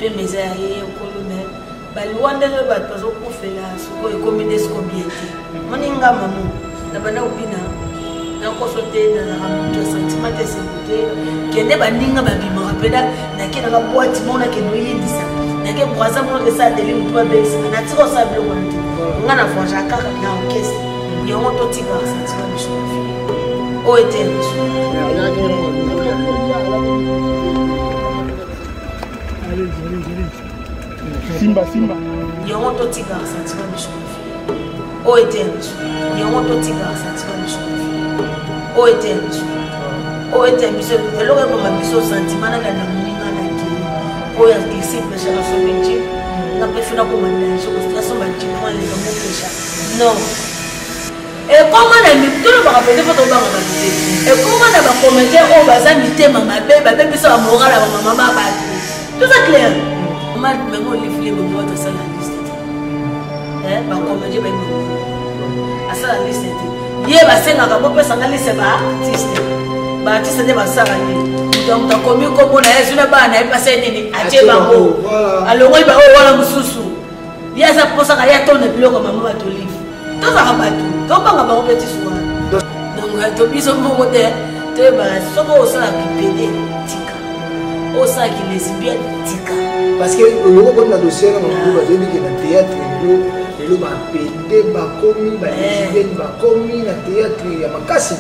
pe meza ye okolume baliwanda le bat paso ko fela soko e komide combien moninga mamu na bana opina na ko sote na ramuto sentiment de sécurité kende baninga babima rapeda na kena ka boîte mona ke no yindisa na ke boisa mona ke sa deli mutu ba besi na tiko sa bilo ko nti ngana fonja kaka na orchestre yongo to tika sentiment de sécurité o eterno Simba. Yongo to tika sentiment de sécurité o eterno yongo to tika sentiment de sécurité o eterno biso eloko ko mabiso sentiment na na muninga na ki o ya kisi pesha na so benji na prefina ko manda so ko so ba ti ko le ko pesha non et comment na mi tout le ba rappeler photo ba ma et comment na ba commenter o ba za mi tema mabe ba biso ba moral ba mama ba tout ça clair ma même on les films de votre salle la liste ba commenter ba mo asa la liste ye ba senga ka bo pesa ngali se ba artiste de ba sara ni donc ta komi ko bona yesu na ba na ipase nini ache bango alors oui ba wala mususu ya sa posa ka ya tone biloko mama ba to live to za ka ba to banga ba petit soir donc to biso mo de te ba soko osala pipede tika osa ki lesbien tika parce que le ko na dossier na mo ba zebi ke na théâtre le ba pede ba komi ba lesbien ba komi na théâtre ya makasi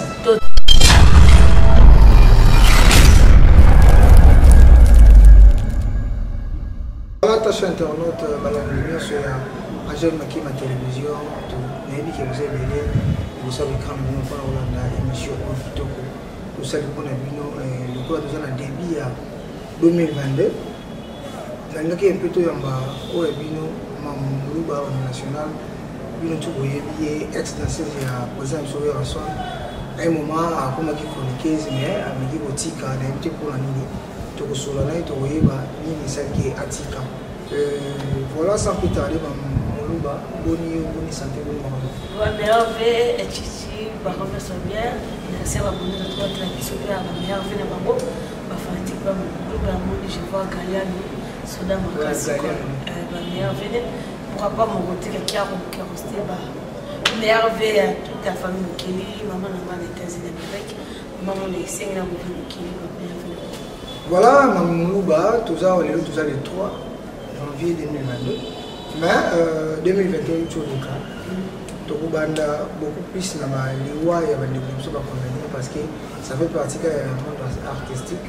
Attaché internaute, Balanguignon sur la jeune maquille ma télévision, mais qui vous avez aidé, vous savez quand nous avons la émission au Kitoko, vous savez qu'on a vu le quoi de la début à 2022. Dans le cas un peu tout en bas, au Ebino, Mamouba national, Bino tout voyez ex-danseuse et à présent sur en soi. À un moment, à comment qui chroniquait, mais à midi boutique, à un petit peu la nuit. Tout sur la nuit, tout voyez, ni celle qui est attika. Voilà, sans plus tarder, Moulouba, Boni santé, Boni. Merveille, et Chichi, Barome Sobière, merci à vous de trois traditions, à ma mère, venez à Bango, ma fanatique, ma Mouli, je vois Kaliani, Soda Makasi, ma mère, venez, pourquoi pas mon côté qui a resté, merveille à toute la famille Mukeli, maman n'a pas d'États-Unis d'Amérique, maman les 5 ans de Mukeli, ma mère, venez. Voilà, Mamoulouba, tout ça, les 3 janvier 2022. Mais 2021, tout le cas. Tout le monde a beaucoup plus dans les lois et les développements parce que ça fait partie du monde artistique.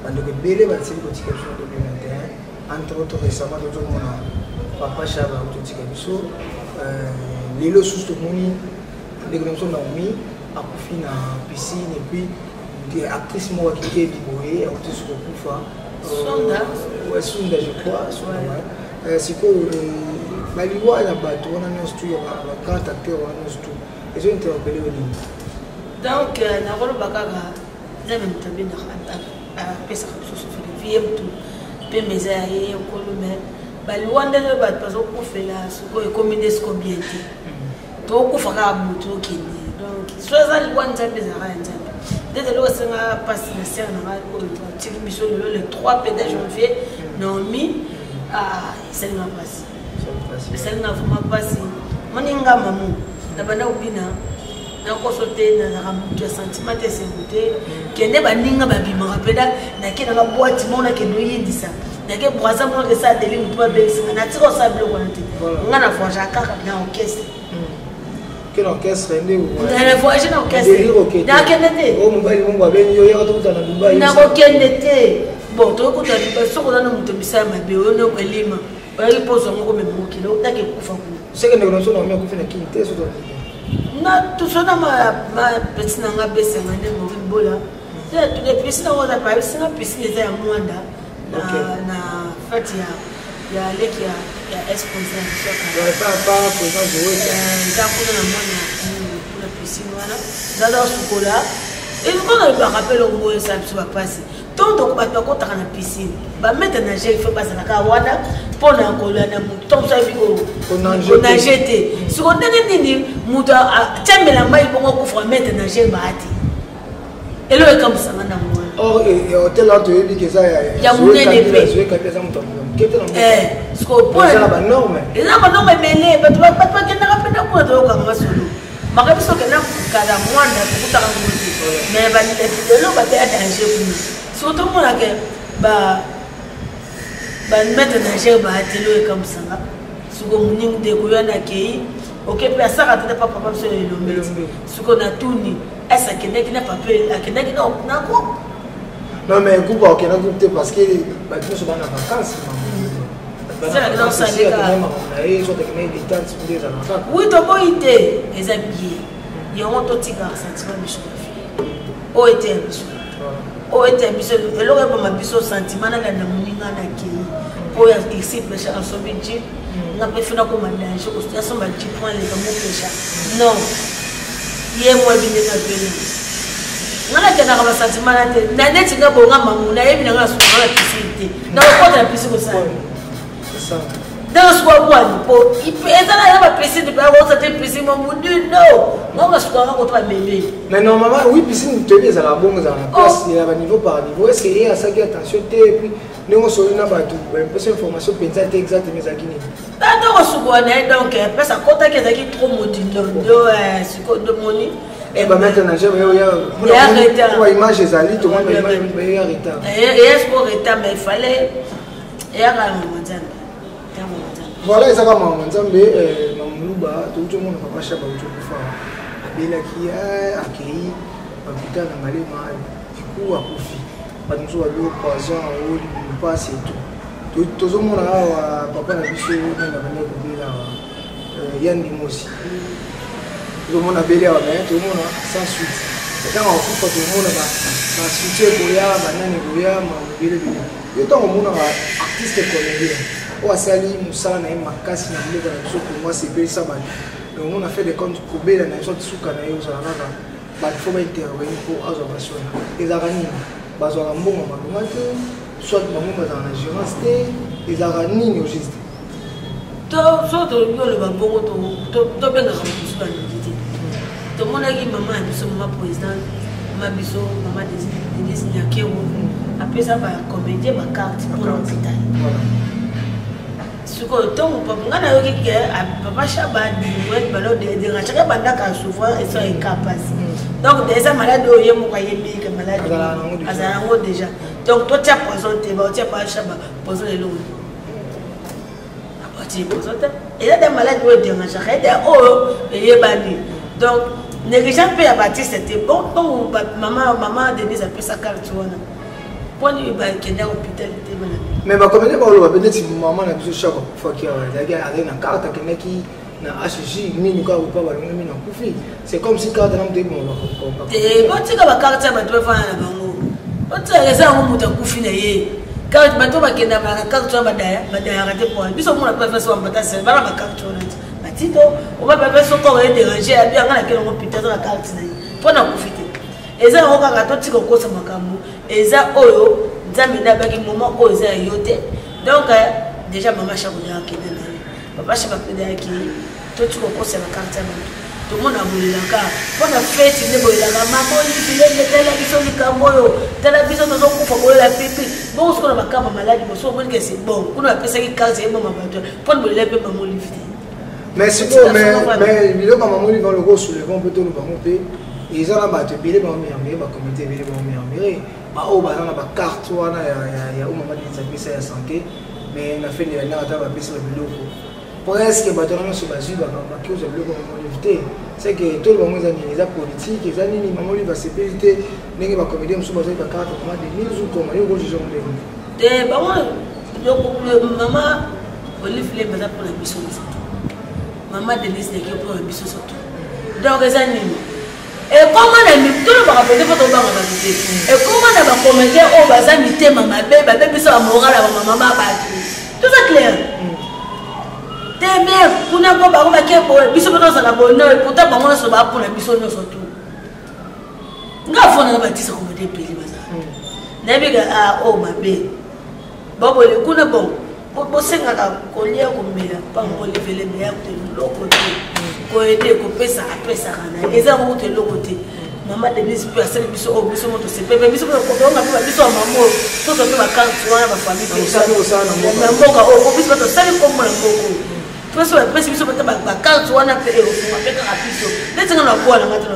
Donc, Bélé va être en 2021. Entre autres, récemment, tout le monde a Papa Chaba, tout le monde les lots sous le monde, les développements Naomi, à profit dans la piscine et puis des actrices moi qui étaient débrouillées, actrices Kokufa, Sunda je crois, c'est que les lois là-bas, on a un studio, un grand acteur, on a un studio, ils ont interpellé au niveau. Donc, Narolo Bakaga, j'ai même tombé à Pessa sur le vieux tout, puis mes aïeux, au Colomé, Balouanda de Bat, parce qu'on fait là, ce qu'on est commis des combien de temps, donc on fera un bouton qui est. Donc, soit ça, le one time des arènes. Dès que l'on a passé le ciel, le 3 pédage janvier, Naomi, ça n'a pas passé. Ça n'a vraiment passé. Moninga Mamou, la bana opina, na ko sauté na ramuto sentiment de sécurité, kende baninga babima rapeda, na kena ka boîte mona ke no yindisa. Na ke boisa mona ke sa deli mutu ba besi, na tiko sa bilo ko nti. Ngana fonja kaka na orchestre. Quel orchestre est né? La voyage dans l'orchestre. Dans quel été? Oh, mon bel, mon bel, il y a tout dans Dubaï. Dans quel été? Bon, tu écoutes, tu as un peu de ça, mais on a un lima. On a un peu de ça, mais on a un peu de ça. C'est que nous sommes en train de faire une quinte. Non, tout ça, ma petite n'a pas baissé, mais on a un peu de ça. Tu es plus dans la Paris, c'est la piscine à Mwanda. Na Fatia. Il y a les qui a exposé pas présent jouer dans la piscine voilà dans ce coup là et quand on me rappelle au moins ça va passer tant donc pas quand on la piscine ba mettre nager il faut passer la kawada pour na kola na muto ça viko on a jeté si on donne nini muto tembela mai bongo kufra mettre nager bahati et le comme ça na or hôtel là tu dis que ça ya munene pe je vais ça mon temps ce qu'on peut ça la norme et là maintenant mais pas que na pena ko to ka ngasolo makabiso ke na kala mwanda kutaka nguzi mais ba le lo ba te danger pour surtout mon la que ba mettre danger ba telo comme ça ce qu'on muning de ko yana ke OK pe ça ka te papa so le mbelo ce qu'on a tourné est-ce que n'a pas peur que n'a ko non mais groupe OK na groupe parce que ba tu so ba na vacances oui, tu as été les habillés. Il y a un petit gars, sentiment de fille. Oh, était un bichon. Oh, était un bichon. Et là, on a bichon sentiment dans la moulina qui pour ici pêcher en sommet jeep. On a pas fait comme un linge. On a son petit point les amours pêcher. Non. Il est moins bien que on a que dans le sentiment là. La nette n'a pas un maman. On a évidemment la piscine. Dans le côté de la piscine comme ça. Dans ce moment, il peut être là, il va piscine de faire cette piscine, mon dieu, non. Moi, je suis contre un bébé. Mais normalement, oui, piscine, tu es à la bonne, il y a un niveau par niveau. Est-ce qu'il y a ça qui attention, et puis nous, on se dit, une information, peut-être exactement ça qui n'est pas. Donc, ça compte qu'il y a trop maudit, de monnaie. Et maintenant, il y a une image, tout le monde va y avoir retard. Et pour retard, mais il fallait. Et à un moment donné. Voilà, ça va, maman. Nzambe, Mamouba, tout le monde va pas chaper au jour de faire. Abela qui a accueilli, habitant dans Malé Mal, du coup, à Kofi. Pas de nous avoir 3 ans, on passe et tout. Tout le monde a papa n'a vu dans la manière de bien Yann Dimosi. Tout le monde a belé à main, tout le monde sans suite. Quand on coupe, tout le monde a suite Goya, banane Goya, Mamoubilé. Et tant on a artiste comédien. On a sali Moussa na makasi na biloko na biso pour moi c'est bel sabbat. Donc on a fait des comptes kobela na biso tsuka na yo za naka. Ba faut ba intervenir pour observation. Les arani bazwa mbongo malunga te soit bango ba na gérance te les arani au juste. To yo le bango to benga ka biso na nditi. To mona ki mama biso mama président mama biso mama des nyakewo. Après ça va comédien ma carte pour l'hôpital. Voilà. Ce que ton papa n'a eu que papa Chaban ouais balo de rachaque banda ka souvent et ça est capable. Donc déjà malade au yemo ka yemi que malade. Azarango déjà. Donc toi tu as présenté tu as pas Chaban poser les lots. Après tu présentes et là des malades au de rachaque des oh et yebani. Donc les gens peut abattre c'était bon donc maman Denise a fait sa carte wana. Mais comme peut-être maman a besoin chaque fois qu'il y a une carte qui na HJ mini ka pas balonga mini kufi c'est comme si carte na mde bon ba ti ka ba carte ba to fa na bango ba tsela za ngo muta kufi na ye carte ba to ba kenda ba carte ba daya ka te point biso mo na professeur ba ta se ba ba carte na ba ti to o ba ba so ko e déranger a bien ngana ke ngo pita za carte na ye pona kufi te eza ngo ka to ti ko kosa makambo eza oyo nzambe na baki moment oyo eza yo te donc déjà maman chakoya ki na papa chakoya ki to tu ko kosa na carte na to mona bolelaka pona fête ne bolelaka maman ni bile de tela biso ni kamboyo tela biso to kufa bolela pipi bon ce qu'on va kama malade bo so bon que c'est bon kuna pesa ki carte et maman bato pona bolela pe maman livre mais c'est bon mais bilo maman livre dans le gros soulever on peut tout nous monter ils ont ba te bile ba mi amé ba comité bile ba mi amé ba o ba na ba carte wana ya o maman di service ya santé mais na fait les na ta ba pesa biloko presque ba tona so ba zu ba ba ki o za biloko maman livre c'est que tout le monde est dans politique ils ont ni maman livre sécurité ndenge ba comité musu ba zo ba carte comment des mille ou comment yo go juger on de ba moi maman Olive les bada pour la mission maman Denise ne qui pour la mission surtout donc les amis. Et comment tout le monde a fait des photos de maman et comment on va commenter au bazar mité maman bébé ça moral à maman tout ça clair t'es bien pour n'a pas ba ke pour biso pas ça la bonne pourtant maman ça va pour la biso no surtout nga fona ba tisa ko de peli bazar na biga oh mabe babo le kuna bon bo senga ka kolia ko mela pa mo le vele me ya ko loko ko aider ko pesa apesa kana eza mo te loko te maman Denise peut asseoir biso au biso moto c'est bébé biso ko ko nga biso maman to to ba kan tuana ba famille ça ko ça na mboka o biso to sali ko mo ngoko to so ba biso ba kan tuana pe e ko ma pe ka biso ndetse nga na ko la ngata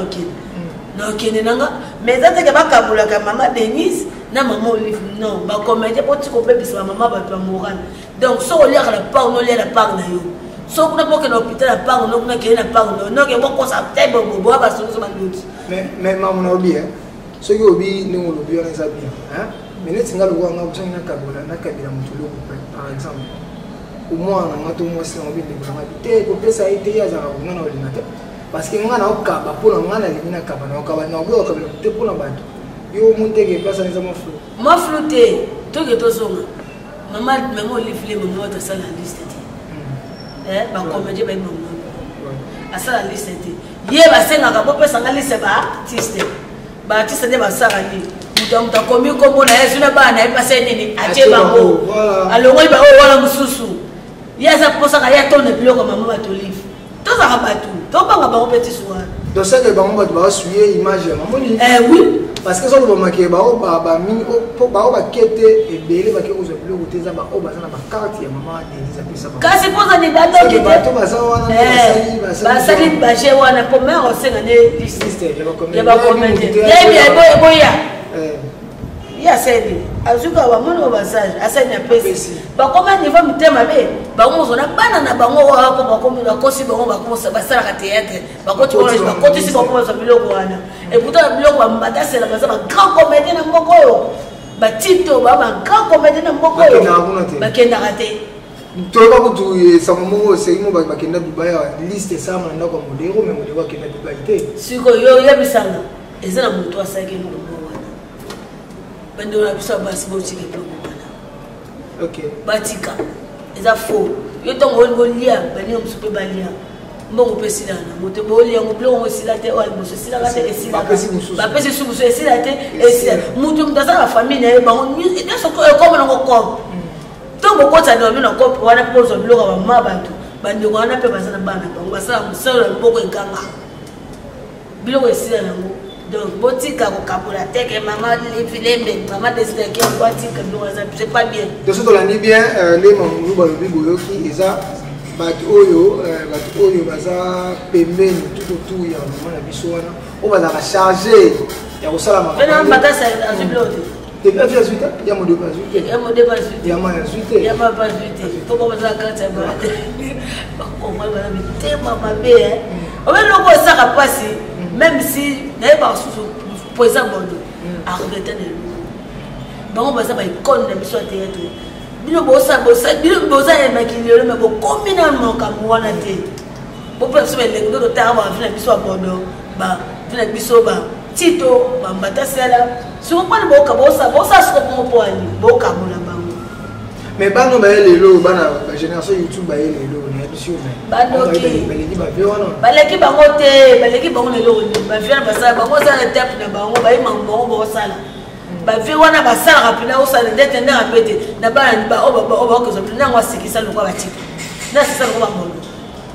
na okene nanga mais ça te ba kabula ka maman Denise na maman Olive non ba comédie pour ti ko pe biso maman ba pa moral donc so o lire la part no lire la part na yo so kuna poke na hôpital la part no kuna ke na part no ke ko sa te bo ba so so ba luti mais maman obi hein ce qui obi ni on obi on ça bien hein mais net singa lo nga busanga na kabula na kabila mutulo par exemple au moins na mato mo si obi ni ba te ko pesa ite ya za nga na ordinateur parce que nga na okaba pour nga na limina kaba na okaba na obi okaba te pour na bato yo monte ke pesa ni za ma flou to ke to songa maman Olive maman ta sala liste ba comédie ba maman asala liste ye ba senga ka bo pesa nga liste ba artiste de ba sala ni muta komi ko bona yesu na bana e pasa nini ache bango alongoli ba wala mususu yaza posa ka ya tone biloko maman ba Olive to za ka batu to banga ba petit soir donc ça que bango ba suyer image ya maman oui parce que ça le moment que ba mini ba kete et belé ba ke ozo biloko teza ba o ba na ba carte ya maman Denise apesa ba kasi poza ni bato ke bato ba sa wana ba sali ba je wana pour me on sait ngane liste ya ba comédie ya boya ya sedi azuka ba mono ba sage asanya pesi ba comment niveau mutema be ba ngozo na bana na bango wa ko ba komi ba kosi bango ba ko ba sala ka théâtre ba ko ti ba ko ti si ba ko ba biloko wana et pourtant biloko ba mbata sela ba grand comédien na mboko yo ba tito ba grand comédien na mboko yo ba kenda raté to ba ko tu sa momo se mo ba kenda Dubai liste ça ma ndako modero mais modero kenda Dubai te siko yo ya bisanga ezana mutu asake no bando na biso basi bo tike bloco bana OK batika eza faux yo tongo ngo lia bani o msupe balia mbongo pesila na moto bo lia ngo bloco sila te o almoso sila ka te esila ba pesi subuso esila te esila mutu mtaza la famille na ba on et ça comme ngo ko tongo ko tsa do na ko wana pozo bloco ba mabatu bandi ko wana pe basana bana ba basala musala mboko enkanga biloko esila na ngo donc botika ko kapula teke maman Olive maman décide que botika c'est pas bien de ce la ni bien les mamou ba lobi boyoki eza bat oyo baza pembeni tout ya maman na biso wana o ba la charger ya ko sala maman na mbata sa azubilote te pas fait suite ya mo de pas suite ya ma suite ya ma pas suite ko ba za ka tsa ba ko ma ba mi tema mabe o be loko sa ka pasi même si n'avait pas sous présent Bordeaux à regretter de bon bah ça va icône de mission théâtre bilo bossa et maquillé mais bon communément comme on a dit bon personne les deux temps va venir mission à Bordeaux bah venir mission bah tito bah mbata sala sur quoi le bossa sur pour aller boka mola bango mais bano ba lelo bana génération YouTube ba lelo ne biso bano ki baleki ba viona baleki bango te baleki bango lelo ba viona basala bango za la tape na bango ba ima bango ba sala ba viona basala rapina o sala ndete na rapete na bana ba o ko zo na ngwa sikisa lokwa ba tiki na sisa lokwa ba mono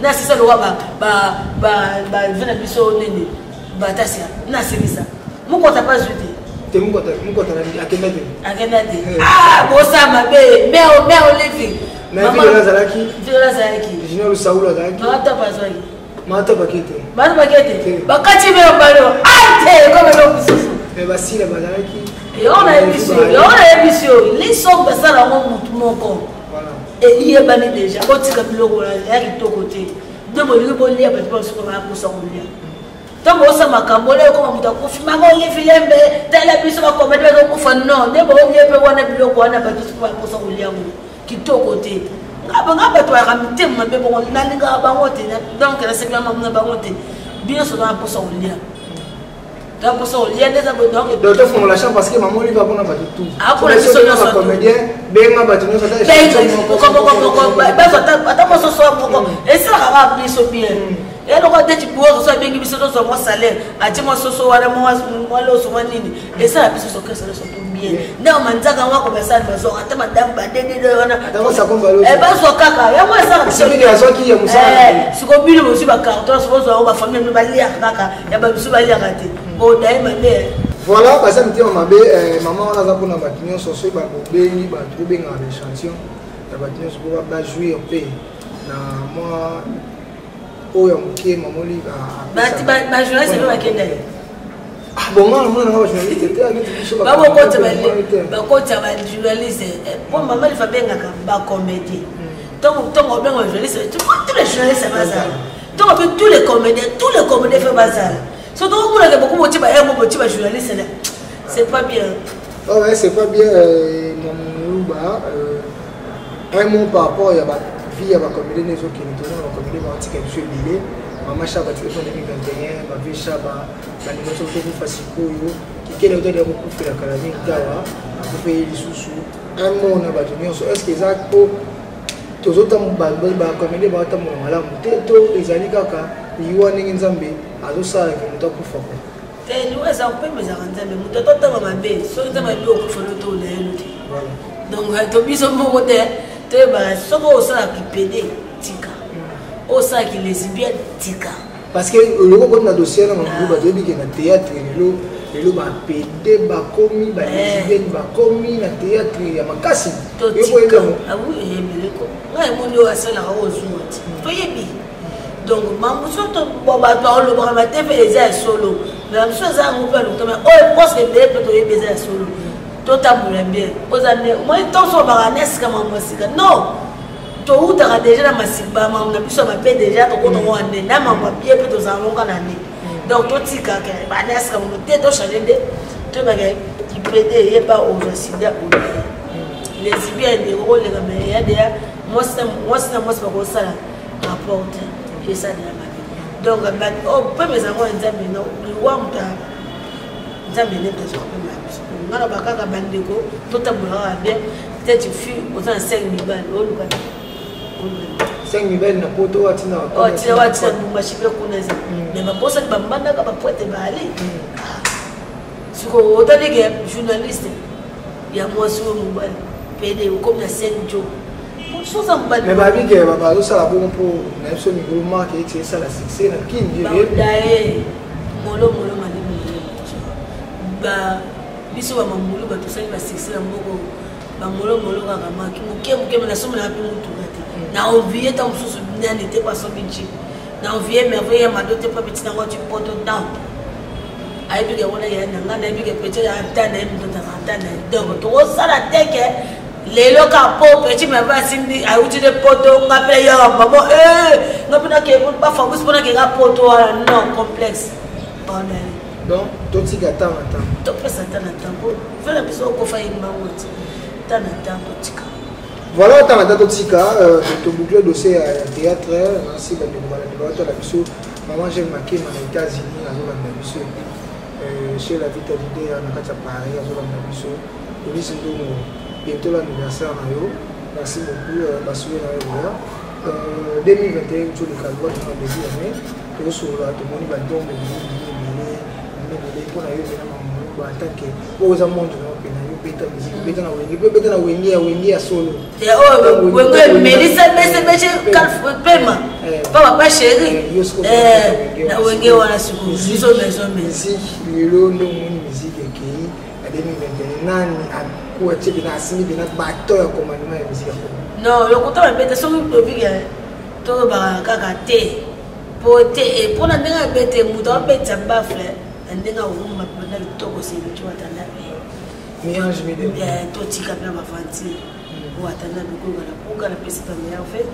na sisa lokwa ba viona biso nene ba tasia na sikisa muko ta pas juté te muko ta akenda te ah bossa mabe mais Olive mais viola zalaki Junior Saula zalaki mata pakete bakati be balo ate comme le kususu mais basila bazalaki et on a émission les sons de ça la mutu moko voilà et il est banni déjà botika biloko la ya kitoko te de bolingo bolia ba pense ko ba posa kolia tango osa makambo le ko muta ko fi mago le filembe tele biso ba comédie ko fa non ne bo le pe wana biloko wana ba tusu ba posa kolia mo kitoko te ngaba to ya mitema be bon nalinga bango te donc la sekla mamna bango te bien so na posa kolia da posa kolia déjà donc to font la chance parce que maman lui va bona ba tout pour la biso na comédien benga ba tuno ça ba ata posa so ko et ça va biso bien et donc on dit pour ça bien que salaire a dit moi soso wala moi lo so nini et ça biso so que ça so bien. Non, manzaka moi comme ça, parce que attends madame badede wana. Attends ça comme balo. Eh ben so kaka, ya moi ça. C'est bien raison qui est musa. Si ko bino mo si ba carton, so so ba famille no ba lia kaka, ya ba biso ba lia kate. Bon dai mande. Voilà, parce que petit maman maman on a pour na batinyo soso ba bobeli ba trouver un échantillon. La batinyo so ba jouer un peu. Na moi oyo mukie maman li ba jouer c'est pas kende. Ah bon, moi je journaliste était avec tout ça. Ba ko ba journaliste. Pour maman il faut bien ba comédie. Donc on bien journaliste, tous les journalistes c'est ça. Donc tous les comédiens font bazar. Surtout on a beaucoup de journalistes là. C'est pas bien. Ah ouais, c'est pas bien mon Louba un mot par rapport à la vie à la comédie des autres qui nous donnent la comédie va antique monsieur Bilé. Maman Chaba tu es en 2021, ma vie Chaba, l'animation que vous faites qui est l'auteur de beaucoup de la calamité Gawa, vous payez les sous-sous. Un mot on a battu. Est-ce que ça pour tous autres comédie va être mon malade? Tout les années kaka, il y a un exemple, à tout ça qui nous a pour faire. Nous ça peut me arranger mais nous t'attends à ma belle, soit tu m'as dit au coup de tout le donc tu bis au mot côté, tu vas sauver ça qui pédé tika. Au ça qui lesbienne tika. Parce que le gros na dossier na mangou ba debi que na théâtre le ba pédé ba commis ba lesbienne ba commis na théâtre ya makasi. Tika. Ah oui, mais le ko. Ngai mo ndio asala ka ozuti. To yebi. Donc maman surtout bon ba le bras matin fait les solo. La chose à nous faire mais oh parce que des peut y baiser solo tout amour bien aux années moi tant so baranes comme musique non to uta déjà na masiba ma biso ma pe déjà to ko to ande na ma bien peut to zango kana ni donc to tika ke baranes comme te to changer de to ba qui prédé et pas au sida les bien des rôles mais il y a des moi c'est pas comme ça rapporte c'est ça de la donc peu mes amours nzambe no liwa muta nzambe ne te so pe ma ngana bakaka bandeko totabula bien peut-être fui aux 5000 balles au luka 5000 balles na poto atina tina bumba chipe kuna za mais ba bossa ba mbanda ka ba poete bali siko otalike journaliste ya mwasi wo mubali pede comme na 5 jours. Mais babi que baba ça la bon pour na so mi gros marque et ça la succès na qui dit dae molo mali ba biso ba mamulu ba to ça ba succès na mboko ba molo kaka maki muke na somo na pi mutu kati na envier tant sous n'en était pas son budget na envier mais voyez ma dote pas petit na tu poto down ai bi ke wona ya na na bi ke petit ya tana mi to tana donc to ça la teke lelo ka po petit me va sindi a uti de poto ngapela ya maman ngapena ke ba fa bus pona ke ga poto non complexe donc tout si gata mata to pesa tana tambo vela biso ko fa imba woti tana tambo tika voilà tana to tika to boucler dossier à théâtre ainsi que de la to la biso maman j'ai marqué aux États-Unis à la biso chez la Vita d'idée na kata Paris à la biso police ndo bientôt l'anniversaire na yo merci beaucoup basoué na yo 2021 tout le calme na début année to sur la to moni ba dombe ni pour na yo na mamu ba tanke o za monde na pe na yo beta musique beta na wengi ya solo ya o wengi melisa bese pema papa chéri na wengi wana siku biso maison musique lelo ndo moni musique ke a 2021 nani ou est-ce que nasimi bina bato ya commandement ya musique non le côté ba bete so to biga to ba kaka te pote e pona ndenga bete muto bete ba frère ndenga uma pona to ko se bitu atanda mi ange mi de to tika na ba fanti o atanda ko ga na pesa ta me en fait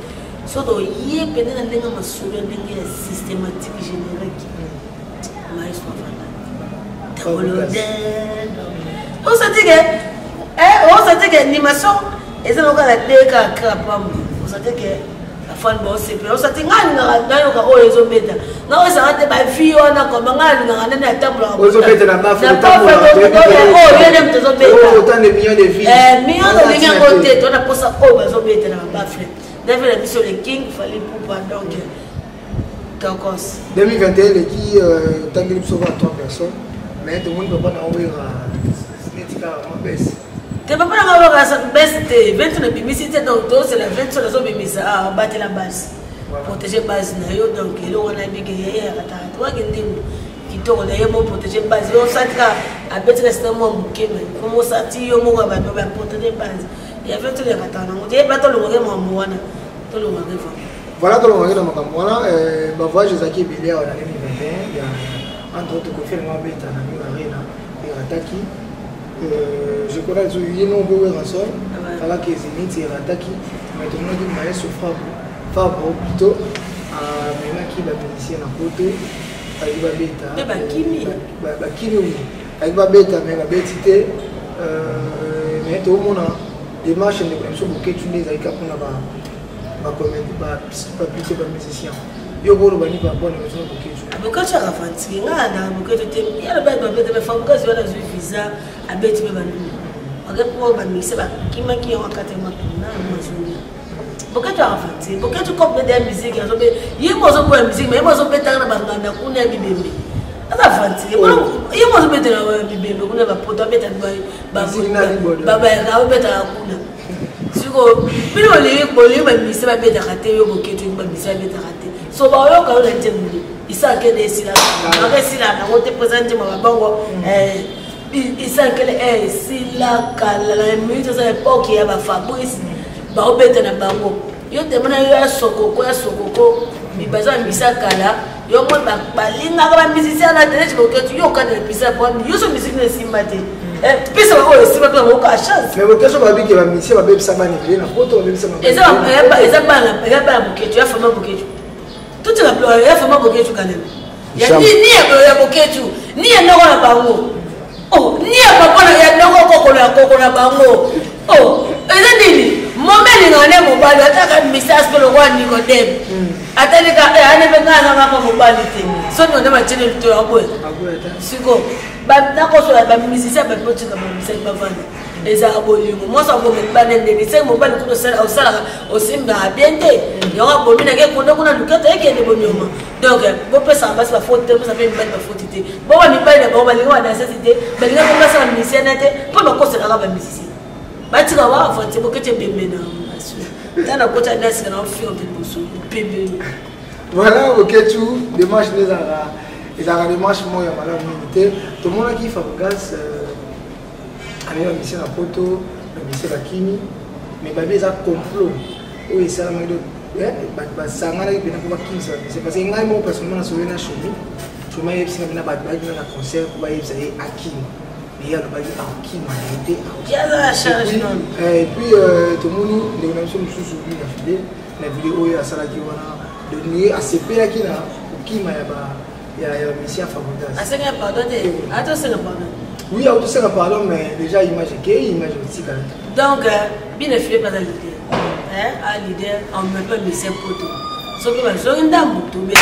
so do ye pena ndenga masura ndenga systématique générique mais so fanda on se dit que animation et ça donc la déca crapam on se dit que la fan bon c'est on se dit ngani na yo ka o ezo beta na o sa te ba fi ona ko ngani ngana na tabla o zo beta na ba fa o yene mto zo beta autant de millions de vies millions de millions côté on a posa o ba zo beta na ba fa devait la mission le king fallait pour donc 2021 qui tangi sauver 3 personnes mais tout le monde peut pas envoyer carrément baisse. Tu peux pas avoir ça baisse, 20 de bimicité, donc c'est la 20 sur la zone bimisa, à battre la base. Protéger base, donc il y a un big toi qui tourne d'ailleurs pour protéger base. On s'attend à mettre restement bouquet, mais comme on s'attire, on va protéger base. Il y a 20 de ratana, on dit pas tout le monde, tout le monde. Voilà, tout le monde dans ma campagne. Ma voix, je Zaki Bilé en année 2021. Il y a entre autres Kofi Mohamed en ami Arena et Rataki. Je connais le nom de Ransom. Voilà que Zénith et Rataki. Maintenant, il m'a laissé Fabo plutôt. Maintenant, qui va bénéficier d'un côté. Avec ma bêta. Mais Bakimi. Bakimi. Avec ma bêta, mais ma bêtité. Mais tout le monde a des marches de production pour que tu les ailles capter là-bas. Pas plutôt pas musicien. Yo bolo bani pas bonne maison pour quelque chose. Aboka cha rafanti ngana aboka te ya le bain de me femme que je vais dans visa à bête me bandu. Aga pour ba mi se ba kima ki on kate ma na mazuni. Boka cha rafanti, boka tu copie de musique zo be yi mo zo pour musique mais mo zo be tanga ba ngana kuna bibembe. Ada fanti. Yi mo zo be tanga bibembe kuna ba poto be tanga ba ba ga be tanga kuna. Siko pilo le boli ba mi se ba be raté yo boketu ba mi se ba raté so ba yo ka yo lente muli isa ke de sila ba sila na wote presente ma bango isa ke le sila kala la mi to sa époque ya ba Fabrice ba obeta na bango yo te mona yo sokoko mi baza mi sa kala yo mo ba linga ka ba musicien na tele boketu yo ka de pisa pour yo so musique ne simbate pisa ba o simbate ba ka chance mais boketu ba bi ke ba musicien ba be sa ba ne na photo ba be sa ba eza bana boketu ya fama boketu tout la pleure ya fama boketu kanene ya ni ya boketu ni ya noko na bango oh ni ya papa na ya noko koko na bango oh eza nini momeli ngane mobali ataka message ko lokwa Nicodem atalika ane bengana ngapa mobali te so ni ndema chene to yabo siko ba nako so ba musicien ba potika ba musicien ba vanda eza abolingo moi ça bombe ba nende ni se mobali ko sala au sala au simba biente yo bomina ke kondo kuna lukata yake ne bonyoma donc bo pesa ambasi ba faute bo ça fait ba faute te bo ba mi ba ne bo ba lingo na necessité ba lingo ko sala musicien nete po ba ko sala ba musicien ba tika wa avancer bo kete bembe na asu tana ko ta nasi na fi on te bosso bembe voilà ok tu démarche les ara et ara démarche moi ya mala minute tout le monde qui fait gaz ani mission na photo na mission la kimi mais ba beza complot o esa ma do ba sangana ki bina ko ba kimi c'est parce que ngai mo personnellement na solena choumi chouma yebsi na ba na concert ko ba yebsa e akimi mais ya ba akimi ma été ya la charge non et puis tout le monde de na somme sous lui na fidèle na vidéo ya sala ki wana de ni ACP la ki na kima ya ba ya mission favorite asenga pardon de attention pardon. Oui, il y a tout ça pardon, mais déjà image aussi quand même. Donc, bien effilé par la leader. À leader, on ne peut pas misser poto. Sauf que je suis une dame, tout bien.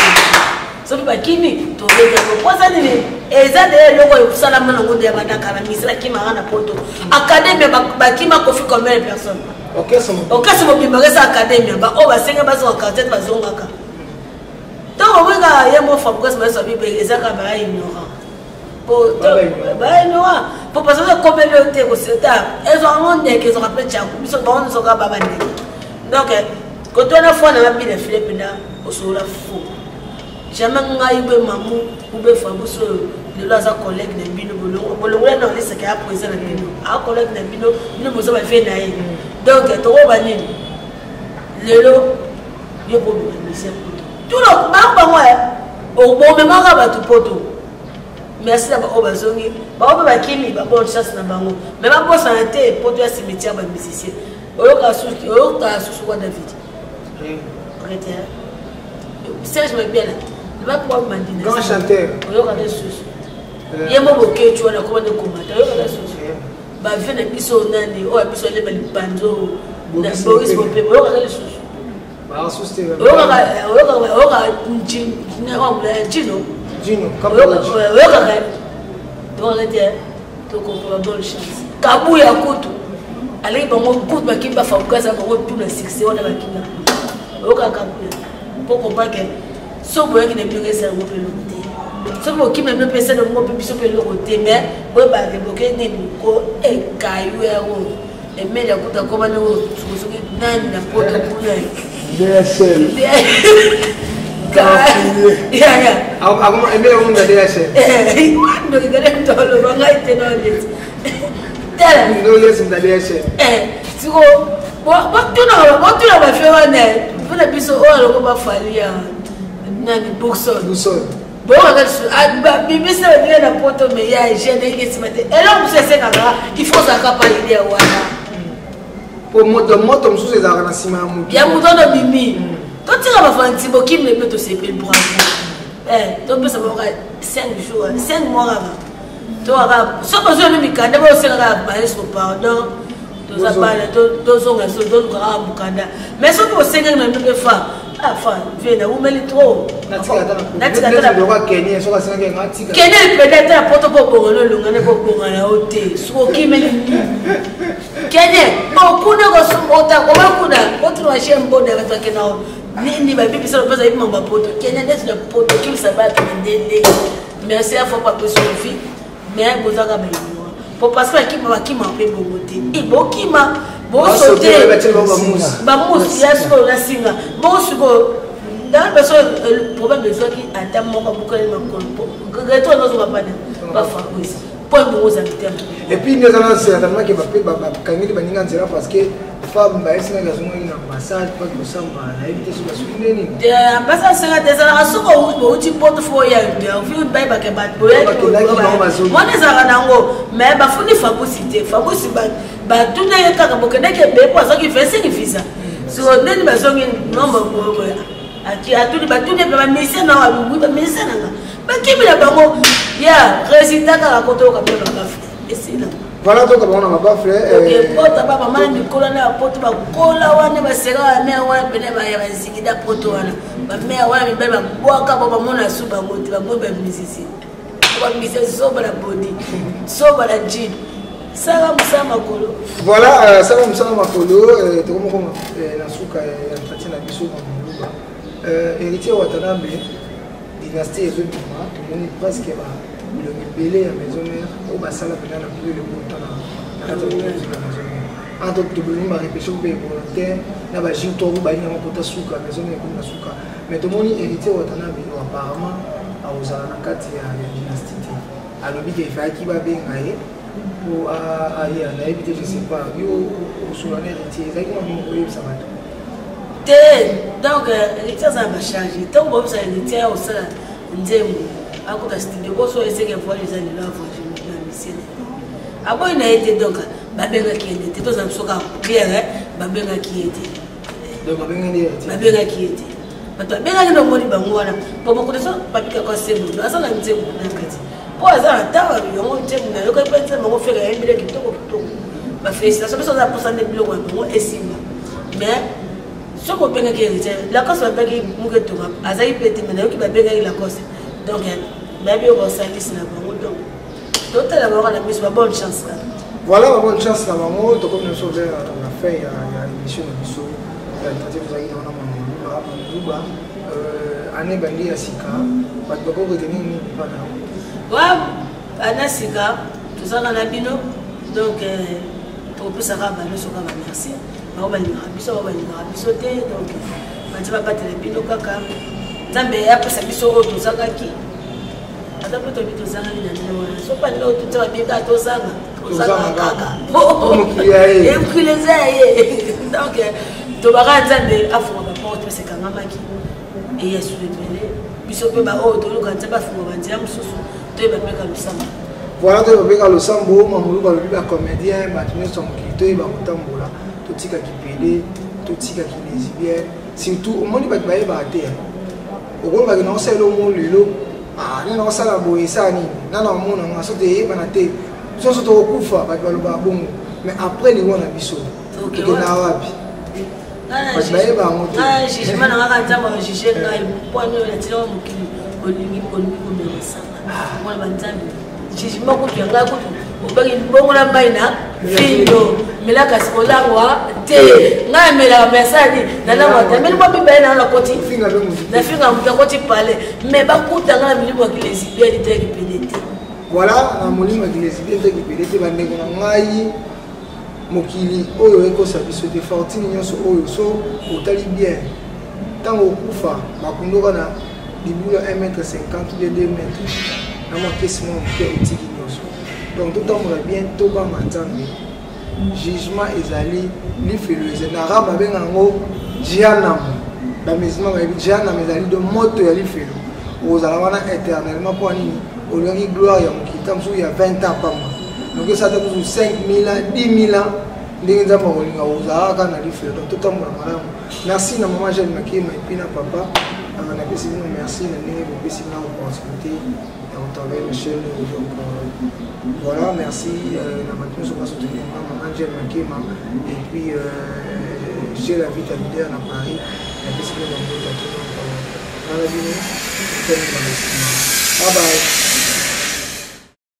Sauf que Kimi, tout bien. Pourquoi ça dit et ça de logo ça la main au diamant car la misra qui m'a rana poto. Académie qui m'a confié comme une personne. OK, c'est mon. OK, c'est mon bimba ça académie. Ba o ba senga ba so quartet ba zonga ka. Donc on va y a mon Fabrice mais ça bi ezaka ba ignorant. Pour parce que comme le thé au CETA, elles ont un monde qui se rappelle Tchako, ils sont bons, ils sont capables. Donc, quand on a fait un ami de Philippe, on se l'a fou. Jamais on a eu mamou ou be Fabrice, le laza collègue de Bino, le roulé dans les sacs à poser la Bino. Un collègue de Bino, nous vous avez fait naïf. Donc, tu vas venir. Le lot, il y a beaucoup de misère. Tout le monde, pas moi, au bon moment, on va tout poteau. Merci d'avoir obazongi. Ba oba bakimi ba bonne chance na bango. Mais ba bossa na te poto ya cimetière ba musicien. Oyoka susu kwa David. Arrêtez. Serge Mabela. Il va pouvoir mandiner. Grand chanteur. Oyoka de susu. Yemo boke tu wana ko ne komata. Oyoka de susu. Ba vena biso nani o biso le bali banzo. Na Boris Bopé. Oyoka de susu. Ba susu te. Oyoka Njino. Gino, donc tu comprends bonne chance. Kabou ya kutu. Allez bon kutu bakimba fabukaza bon tout le succès on a bakimba. Oka kabou. Pour comprendre que so boye qui ne peut rester au peloti. soki okimi na pesa na ngo pe biso pe loko te mais boye ba débloquer nini ko e kayu ero e media kuta ko bana o soki nani na poto kuna DSL ya agora é meio da DSL ndo igare tolo banga iteno ndeti tala ndo lesi da DSL siko botuna ba fewa ne funa biso o aloko ba falia nani boxon bon bibisa bien na poto mais ya gêné que se mette et là on se sait kaka il faut ça capable de wana pour moto msusu za kana sima mutu ya mutu ndo mimi to tira ba fanti bokim le peto se pe bravo to pesa ba 5 jours 5 mois là to ara so ko zo mi kanda ba se kaka ba eso pardon to za bala to zo nga so to ka bukanda mais so ko se nga na mbe fa enfin viens où mais trop natika Kenya so ka senga ngatika Kenya peut-être la poto pour le longane pour na hotel so ki meli Kenya okuna ko sumota ko bakuna otro wa shembo de batwa kenao nini ba bibi so pesa ibi mamba poto Kenya ndeti na poto ki sabata ndende merci à fois pas que Sophie mais bozaka ba yo pour parce que ki ba ki ma pe bogote e bokima bon sauter ba mousse ya so la singa bon suko dans le problème de ça qui attend mon beaucoup de mon gâteau nous va pas faire aussi point de aux habitants et puis nous allons certainement que va quand il va ninga nzela parce que femme ba esina ga zongo ina massage pas que ça va éviter sur la souline nini de ça sera des asoko au ti portfolio de vu ba ba ke ba boye moi les ara nango mais ba funi fabusité fabusi ba tout ne ka boke ne ke be pour ça qui fait c'est visa sur neni ba zongi nombre aki atuli batuni ba mission na wabu ba mission na ba kimila bango ya résultat ka koto ka ba ba esina voilà donc on a pas fait ok pota baba mani kola na poto ba kola wane ba sera na wana pene ba ya zigida poto wana ba me wana mi ba boaka baba mona suba moti ba mo ba misisi ba misisi so ba body so ba jean sala musama kolo voilà sala musama kolo to como na suka ya tatina biso ba héritier Watanabe dynastie ezobima tomoni presque le libellé à maison mère au basala pena na plus le montant na kata de la maison mère entre toboni ma répétition pe volontaire na ba jinto ba ina mapota suka maison mère comme na suka mais tomoni héritier Watanabe apparemment auzala na kati ya dynastie alobi ke faki ba benga ye pour ya na éviter je sais pas yo osula na héritier ezaki mo ngoye sa bato donc héritier ça va changer tant bon ça héritier au sein ndembo akoka studio boso essayer voir les années là avant je me mission abo ina été donc babenga qui était tous en soka bien babenga qui était donc babenga qui était bato babenga ndo moni bango wana pour beaucoup de ça papika kwa semu asa na ndembo na kati po asa tawa yo ndembo na yoka pensa bango fera yembele kitoko ba félicitations parce que ça pour ça de bilo bango esima mais ce qu'on peut gagner, la cause va gagner beaucoup de temps. Azaï peut être maintenant qui va gagner la cause. Donc, même si on s'en lisse là, donc, tout à l'heure on a mis une bonne chance là. Voilà une bonne chance là, maman. Donc comme nous sommes vers la fin, il y a l'émission de Bissau, il y a une tentative de gagner on a mon année bandit à Sika, pas de beaucoup retenir ni pas là. Ouais, Anna Sika, tout ça on a bino, donc pour plus ça va, nous sommes merci. On va biso te donc bati ba batela bino kaka nzambe ya pesa biso o to zanga ki ata poto bito zanga ni na wana so pa ndo to tsa bika to zanga kaka e mkileza ye donc to baka nzambe afunga ba porte pesa kanga maki e yesu lebele biso pe ba o to luka nzambe afunga ba nzia mususu to ba peka lusamba voilà to ba peka lusambo mamulu ba biba comédien ba tuni son kito e ba kutambola totika kipede totika kinésibien surtout au monde ba ba te o ba na oselo mo lelo na osala boye sani na mona ngaso te ba na te so to kufa ba ba bongo mais après les wana biso OK na wapi ba mo te je mana ngaka nzamba jije ngai pone la tilo mukili olingi ko me sa mona ba nzambe jije moko tu yanga ko bongo na mbaina findo mela kasi kolangwa te nga mela mesadi na la wata meli mo biba na la koti na finga mtakoti pale me bakuta nga milimo ya lesbienne te ki PDT voilà na molimo ya lesbienne te ki PDT bandeko na ngai mokili oyo ekosa biso te fortune nyonso oyo so otali bien ntango okufa bakundoka na libula 1m50 de 2 mètres na makesi mwa moke otiki nyonso donc totambola bien tobanga nzambe jugement ezali lifelo eza na arabe babenga yango jianam bamizima bayebi jianam ezali de moto ya lifelo okozala wana éternellement mpo nini olongi gloire ya mokili ntango mosuku ya 20 ans pamba donc esata mosuku 5000 ans 10 000 ans ndenge nzambe akolinga ozala kaka na lifelo donc totambola malamu merci na mama Jeanne Makema epuis na papa napesi bino merci na ndenge bopesi nga opportunité ya kotravaille na chaîne donc voilà merci na bato nyonso basoutenir mama Jeanne Makema et puis j'ai la vie leader na Paris napesi bino bango bato donc nana bino bye bye